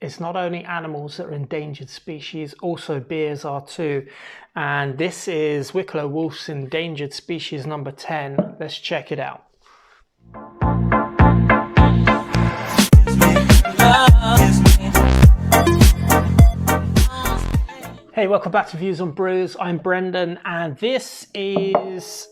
it's not only animals that are endangered species, also beers are too. And this is Wicklow Wolf's endangered species number 10. Let's check it out. Hey, welcome back to Views on Brews. I'm Brendan, and this is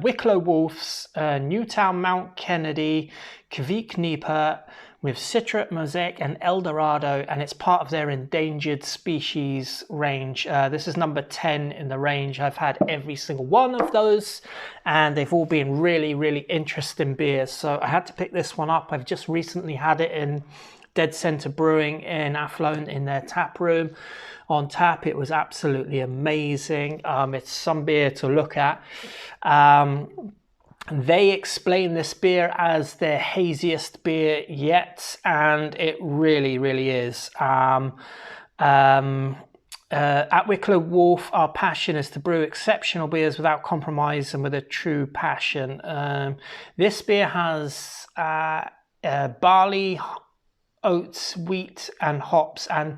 Wicklow Wolf's Newtown Mount Kennedy Kviek NEIPA with Citra, Mosaic and Eldorado, and it's part of their endangered species range. This is number 10 in the range. I've had every single one of those, and they've all been really, really interesting beers. So I had to pick this one up. I've just recently had it in Dead Center Brewing in Athlone in their tap room. On tap, it was absolutely amazing. It's some beer to look at. They explain this beer as their haziest beer yet, and it really, really is. At Wicklow Wolf, our passion is to brew exceptional beers without compromise and with a true passion. This beer has barley, oats, wheat and hops and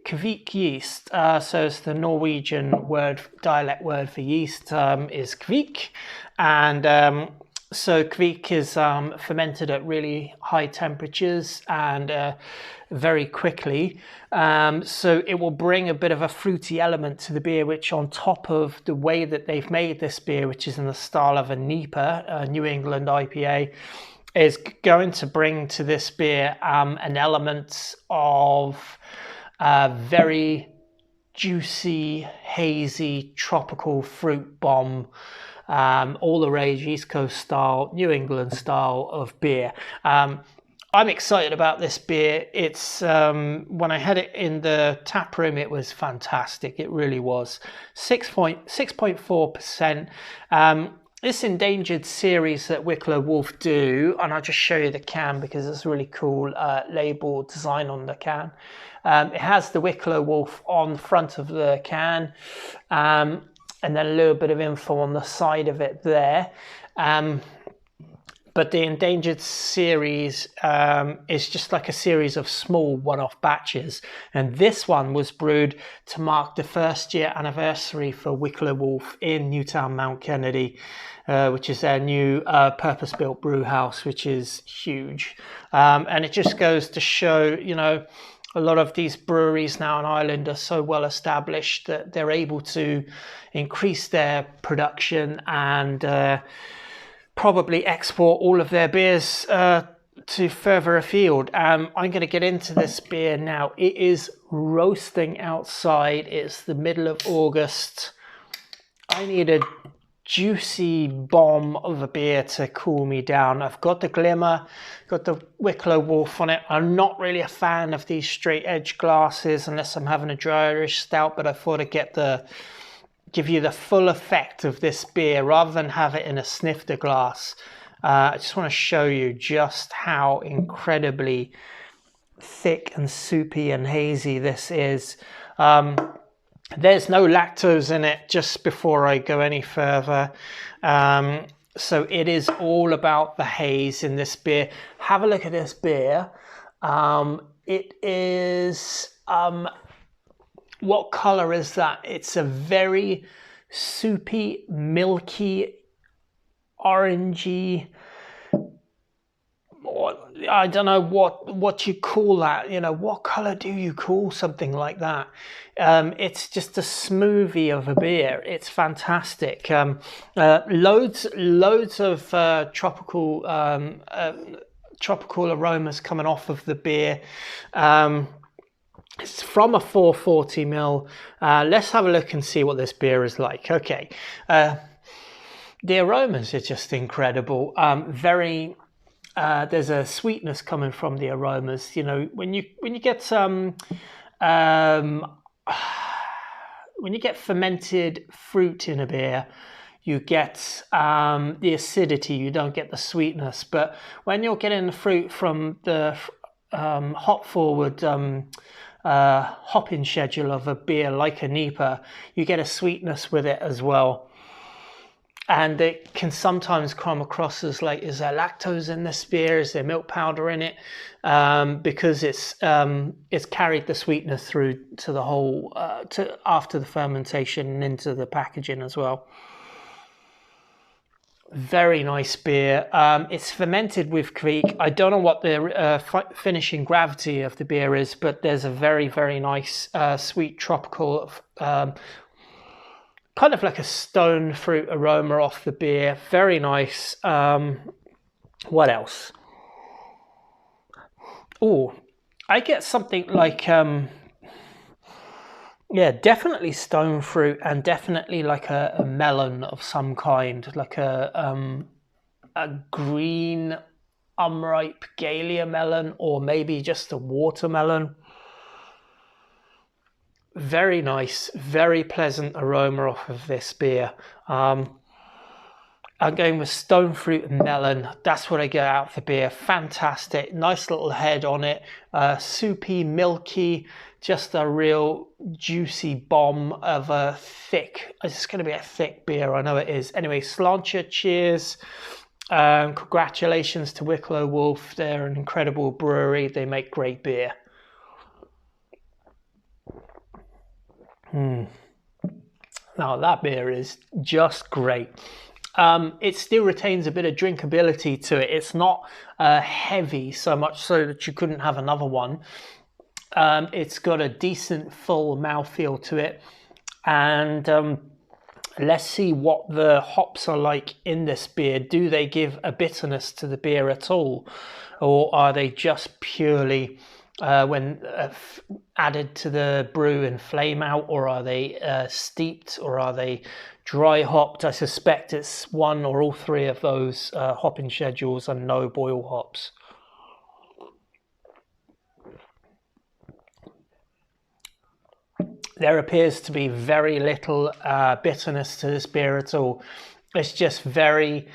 Kviek yeast. So it's the Norwegian dialect word for yeast is Kviek, and so Kviek is fermented at really high temperatures and very quickly, so it will bring a bit of a fruity element to the beer, which on top of the way that they've made this beer, which is in the style of a NEIPA, a New England IPA, is going to bring to this beer an element of very juicy, hazy, tropical fruit bomb, all the rage East Coast style, New England style of beer. I'm excited about this beer. It's when I had it in the tap room, it was fantastic. It really was. 6.4%. This endangered series that Wicklow Wolf do, and I'll just show you the can because it's a really cool label design on the can. It has the Wicklow Wolf on the front of the can, and then a little bit of info on the side of it there. But the endangered series is just like a series of small one-off batches. And this one was brewed to mark the first year anniversary for Wicklow Wolf in Newtown Mount Kennedy, which is their new purpose-built brew house, which is huge. And it just goes to show, you know, a lot of these breweries now in Ireland are so well established that they're able to increase their production and probably export all of their beers to further afield. I'm going to get into this beer now. It is roasting outside. It's the middle of August. I need a juicy bomb of a beer to cool me down. I've got the Glimmer, got the Wicklow Wolf on it. I'm not really a fan of these straight edge glasses unless I'm having a dry Irish stout, but I thought I'd give you the full effect of this beer rather than have it in a snifter glass. I just want to show you just how incredibly thick and soupy and hazy this is. There's no lactose in it, just before I go any further. So it is all about the haze in this beer. Have a look at this beer. It is... what color is that? It's a very soupy, milky, orangey. I don't know what you call that. You know, what color do you call something like that? It's just a smoothie of a beer. It's fantastic. Loads of tropical aromas coming off of the beer. It's from a 440ml. Let's have a look and see what this beer is like. Okay, the aromas are just incredible. There's a sweetness coming from the aromas. You know, when you get when you get fermented fruit in a beer, you get the acidity. You don't get the sweetness. But when you're getting the fruit from the hop forward hopping schedule of a beer like a NEIPA, you get a sweetness with it as well. and it can sometimes come across as like, is there lactose in this beer? Is there milk powder in it? Because it's carried the sweetener through to the whole to after the fermentation and into the packaging as well. Very nice beer. It's fermented with Kviek. I don't know what the finishing gravity of the beer is, but there's a very, very nice sweet tropical, kind of like a stone fruit aroma off the beer. Very nice. What else? Oh, I get something like yeah, definitely stone fruit, and definitely like a melon of some kind, like a green unripe Galia melon, or maybe just a watermelon. Very nice, very pleasant aroma off of this beer. I'm going with stone fruit and melon. That's what I get out of the beer. Fantastic, nice little head on it. Soupy, milky, just a real juicy bomb of a thick. It's going to be a thick beer, I know it is. Anyway, Sláinte, cheers. Congratulations to Wicklow Wolf. They're an incredible brewery. They make great beer. Now that beer is just great. It still retains a bit of drinkability to it. It's not heavy so much so that you couldn't have another one. It's got a decent full mouthfeel to it. And let's see what the hops are like in this beer. Do they give a bitterness to the beer at all? Or are they just purely, when added to the brew and flame out, or are they steeped, or are they dry hopped? I suspect it's one or all three of those hopping schedules and no boil hops. There appears to be very little bitterness to this beer at all. It's just very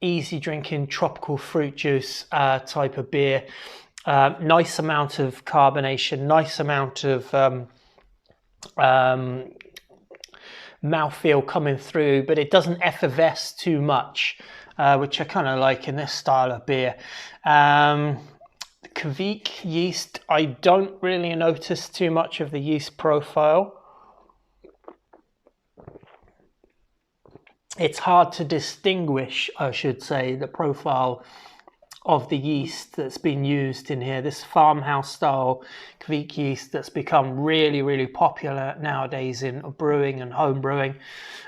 easy drinking tropical fruit juice type of beer. Nice amount of carbonation, nice amount of mouthfeel coming through, but it doesn't effervesce too much, which I kind of like in this style of beer. Kviek yeast, I don't really notice too much of the yeast profile. It's hard to distinguish, I should say, the profile of the yeast that's been used in here. This farmhouse style Kviek yeast that's become really, really popular nowadays in brewing and home brewing.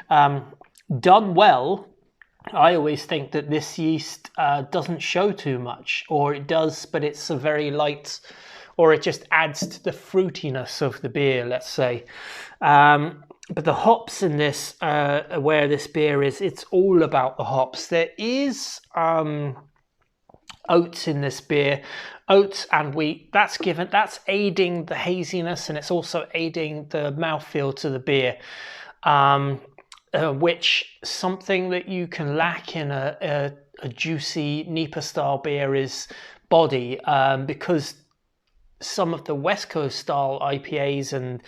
Done well, I always think that this yeast doesn't show too much, or it does, but it's a very light, or it just adds to the fruitiness of the beer, let's say. But the hops in this, where this beer is, it's all about the hops. There is oats in this beer, oats and wheat. That's aiding the haziness, and it's also aiding the mouthfeel to the beer. Which something that you can lack in a juicy NEIPA style beer is body, because some of the West Coast style IPAs and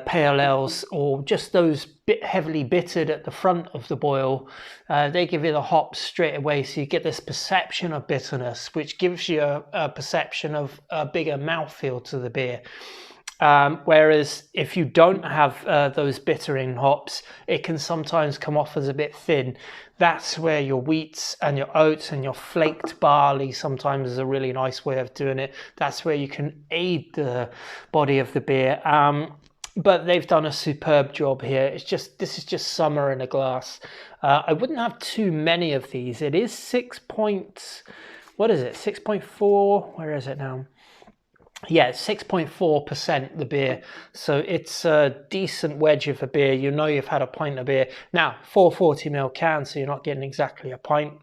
pale ales, or just those bit heavily bittered at the front of the boil, they give you the hops straight away, so you get this perception of bitterness, which gives you a perception of a bigger mouthfeel to the beer. Whereas if you don't have those bittering hops, it can sometimes come off as a bit thin. That's where your wheats and your oats and your flaked barley sometimes is a really nice way of doing it. That's where you can aid the body of the beer. But they've done a superb job here. This is just summer in a glass. I wouldn't have too many of these. It is 6.4? Where is it now? Yeah, 6.4% the beer, so it's a decent wedge of a beer. You know you've had a pint of beer. Now, 440ml can, so you're not getting exactly a pint.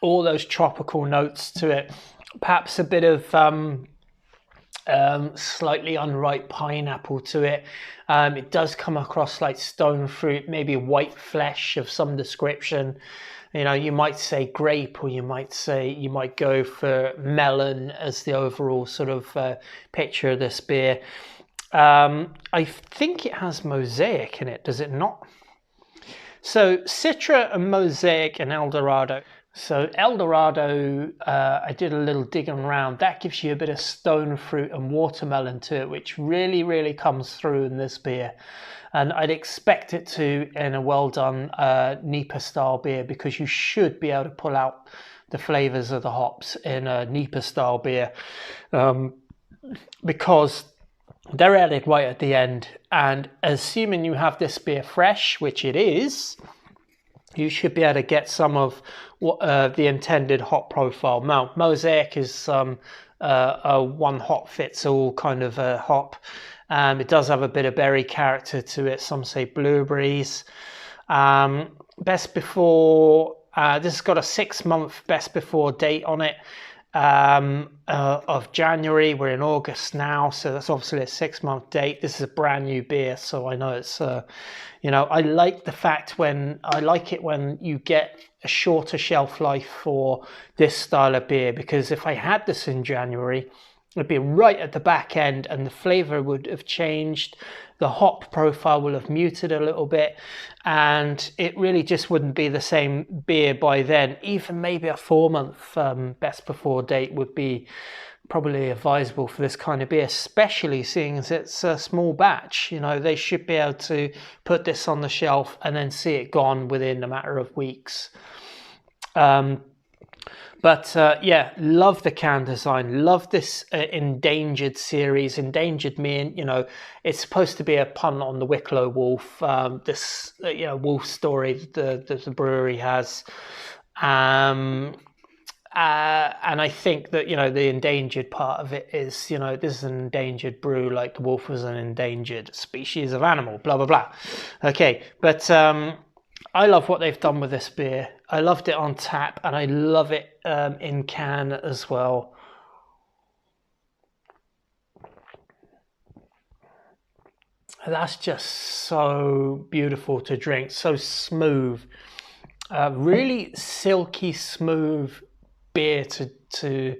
All those tropical notes to it. Perhaps a bit of slightly unripe pineapple to it. It does come across like stone fruit, maybe white flesh of some description. You know, you might say grape, or you might go for melon as the overall sort of picture of this beer. I think it has Mosaic in it, does it not? So Citra and Mosaic and Eldorado. So Eldorado, I did a little digging around. That gives you a bit of stone fruit and watermelon to it, which really, really comes through in this beer. And I'd expect it to in a well done NEIPA style beer, because you should be able to pull out the flavors of the hops in a NEIPA style beer, because they're added right at the end. And assuming you have this beer fresh, which it is, you should be able to get some of what the intended hop profile. Now, Mosaic is a one hop fits all kind of hop. It does have a bit of berry character to it. Some say blueberries. Best before, this has got a 6-month best before date on it, of January. We're in August now, so that's obviously a 6-month date. This is a brand new beer, so I know it's you know, I like the fact when you get a shorter shelf life for this style of beer, because if I had this in January, it'd be right at the back end and the flavor would have changed. The hop profile will have muted a little bit, and it really just wouldn't be the same beer by then. Even maybe a 4-month best before date would be probably advisable for this kind of beer, especially seeing as it's a small batch. You know, they should be able to put this on the shelf and then see it gone within a matter of weeks. Yeah, love the can design, love this Endangered series. Endangered mean, you know, it's supposed to be a pun on the Wicklow Wolf, this you know, wolf story the brewery has. And I think that, you know, the endangered part of it is, you know, this is an endangered brew, like the wolf was an endangered species of animal, blah, blah, blah. Okay, but I love what they've done with this beer. I loved it on tap, and I love it in can as well. That's just so beautiful to drink, so smooth. Really silky smooth beer to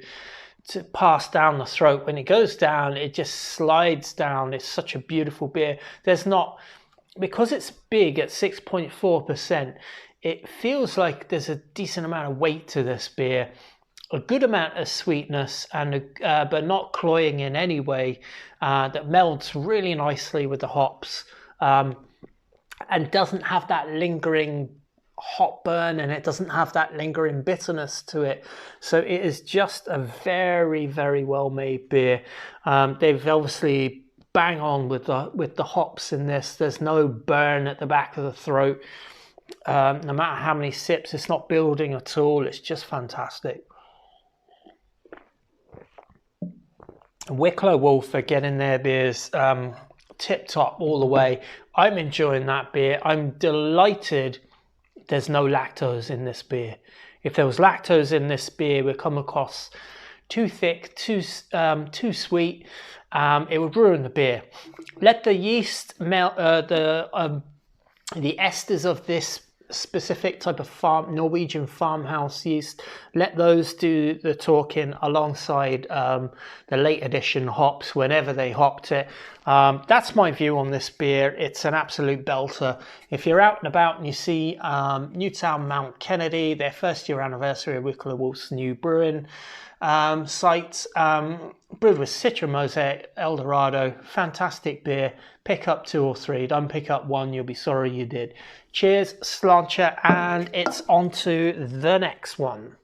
pass down the throat. When it goes down, it just slides down. It's such a beautiful beer. There's not, because it's big at 6.4%, it feels like there's a decent amount of weight to this beer, a good amount of sweetness, and but not cloying in any way, that melds really nicely with the hops, and doesn't have that lingering hop burn, and it doesn't have that lingering bitterness to it. So it is just a very, very well made beer. They've obviously bang on with the hops in this. There's no burn at the back of the throat. No matter how many sips, it's not building at all. It's just fantastic. Wicklow Wolf are getting their beers tip top all the way. I'm enjoying that beer. I'm delighted there's no lactose in this beer. If there was lactose in this beer, we'd come across too thick, too sweet. It would ruin the beer. Let the yeast melt, the esters of this specific type of Norwegian farmhouse yeast, let those do the talking alongside the late edition hops whenever they hopped it. That's my view on this beer. It's an absolute belter. If you're out and about and you see Newtown Mount Kennedy, their 1st year anniversary of Wicklow Wolf's new brewing site, brewed with Citra, Mosaic, Eldorado, fantastic beer. Pick up 2 or 3, don't pick up 1, you'll be sorry you did. Cheers, sláinte, and it's on to the next one.